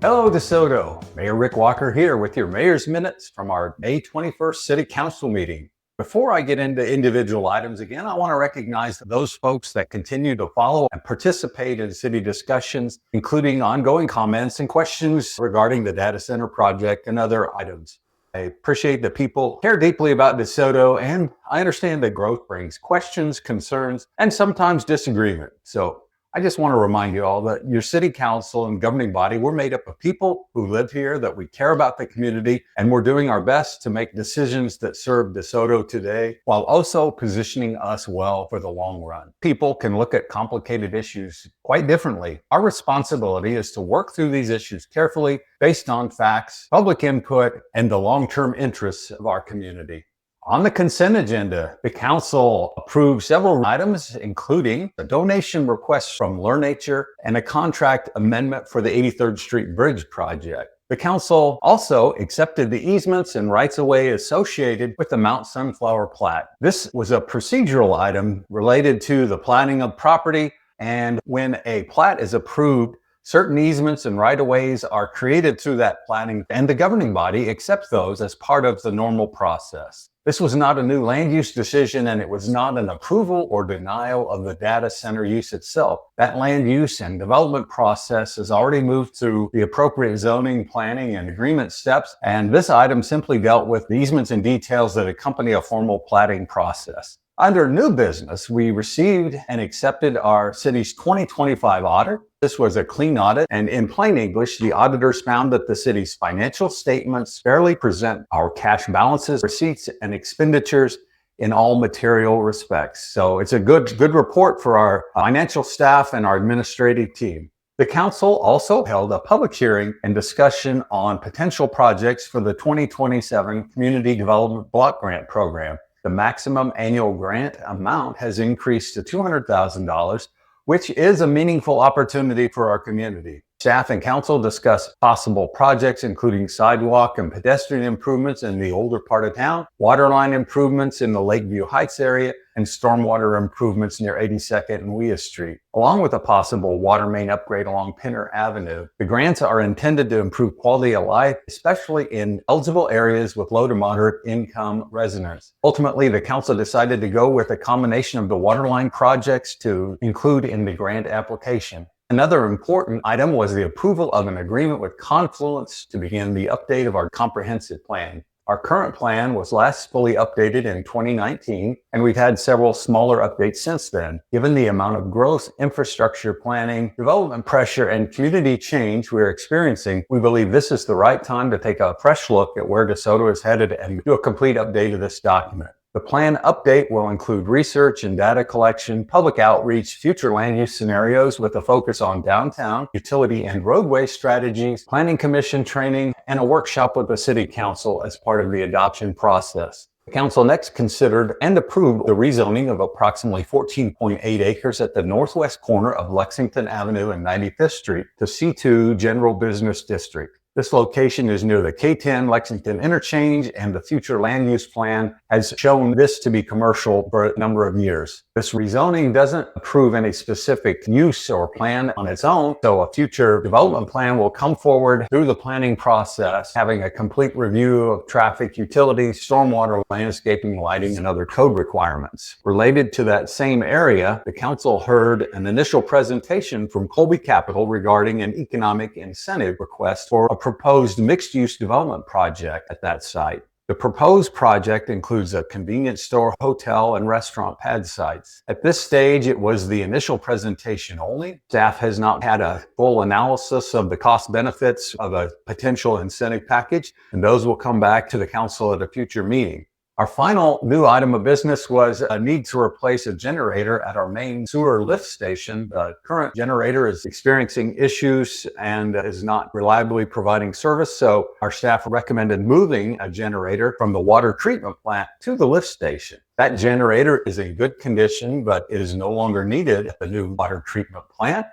Hello, DeSoto. Mayor Rick Walker here with your Mayor's Minutes from our May 21st City Council meeting. Before I get into individual items again, I want to recognize those folks that continue to follow and participate in city discussions, including ongoing comments and questions regarding the data center project and other items. I appreciate that people care deeply about DeSoto, and I understand that growth brings questions, concerns, and sometimes disagreement. So I just want to remind you all that your city council and governing body, we're made up of people who live here, that we care about the community, and we're doing our best to make decisions that serve DeSoto today while also positioning us well for the long run. People can look at complicated issues quite differently. Our responsibility is to work through these issues carefully based on facts, public input, and the long-term interests of our community. On the consent agenda, the council approved several items, including a donation request from LearnNature and a contract amendment for the 83rd Street Bridge project. The council also accepted the easements and rights-of-way associated with the Mount Sunflower plat. This was a procedural item related to the platting of property, and when a plat is approved, certain easements and right-of-ways are created through that platting, and the governing body accepts those as part of the normal process. This was not a new land use decision, and it was not an approval or denial of the data center use itself. That land use and development process has already moved through the appropriate zoning, planning, and agreement steps, and this item simply dealt with the easements and details that accompany a formal platting process. Under new business, we received and accepted our city's 2025 audit. This was a clean audit, and in plain English, the auditors found that the city's financial statements fairly present our cash balances, receipts, and expenditures in all material respects. So it's a good report for our financial staff and our administrative team. The council also held a public hearing and discussion on potential projects for the 2027 Community Development Block Grant Program. The maximum annual grant amount has increased to $200,000, which is a meaningful opportunity for our community. Staff and council discussed possible projects, including sidewalk and pedestrian improvements in the older part of town, water line improvements in the Lakeview Heights area, and stormwater improvements near 82nd and Wea Street, along with a possible water main upgrade along Pinner Avenue. The grants are intended to improve quality of life, especially in eligible areas with low to moderate income residents. Ultimately, the council decided to go with a combination of the water line projects to include in the grant application. Another important item was the approval of an agreement with Confluence to begin the update of our comprehensive plan. Our current plan was last fully updated in 2019, and we've had several smaller updates since then. Given the amount of growth, infrastructure planning, development pressure, and community change we're experiencing, we believe this is the right time to take a fresh look at where DeSoto is headed and do a complete update of this document. The plan update will include research and data collection, public outreach, future land use scenarios with a focus on downtown, utility and roadway strategies, planning commission training, and a workshop with the city council as part of the adoption process. The council next considered and approved the rezoning of approximately 14.8 acres at the northwest corner of Lexington Avenue and 95th Street to C2 General Business District. This location is near the K10 Lexington interchange, and the future land use plan has shown this to be commercial for a number of years. This rezoning doesn't approve any specific use or plan on its own, so a future development plan will come forward through the planning process, having a complete review of traffic, utilities, stormwater, landscaping, lighting, and other code requirements. Related to that same area, the council heard an initial presentation from Colby Capital regarding an economic incentive request for a proposed mixed-use development project at that site. The proposed project includes a convenience store, hotel, and restaurant pad sites. At this stage, it was the initial presentation only. Staff has not had a full analysis of the cost benefits of a potential incentive package, and those will come back to the council at a future meeting. Our final new item of business was a need to replace a generator at our main sewer lift station. The current generator is experiencing issues and is not reliably providing service, so our staff recommended moving a generator from the water treatment plant to the lift station. That generator is in good condition, but it is no longer needed at the new water treatment plant.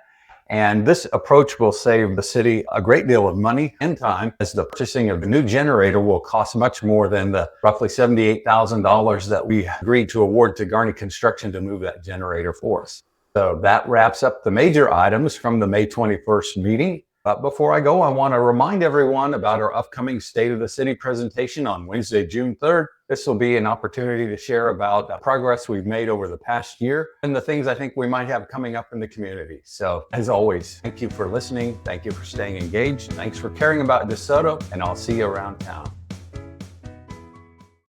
And this approach will save the city a great deal of money and time, as the purchasing of the new generator will cost much more than the roughly $78,000 that we agreed to award to Garney Construction to move that generator for us. So that wraps up the major items from the May 21st meeting. But before I go, I want to remind everyone about our upcoming State of the City presentation on Wednesday, June 3rd. This will be an opportunity to share about the progress we've made over the past year and the things I think we might have coming up in the community. So as always, thank you for listening. Thank you for staying engaged. Thanks for caring about DeSoto, and I'll see you around town.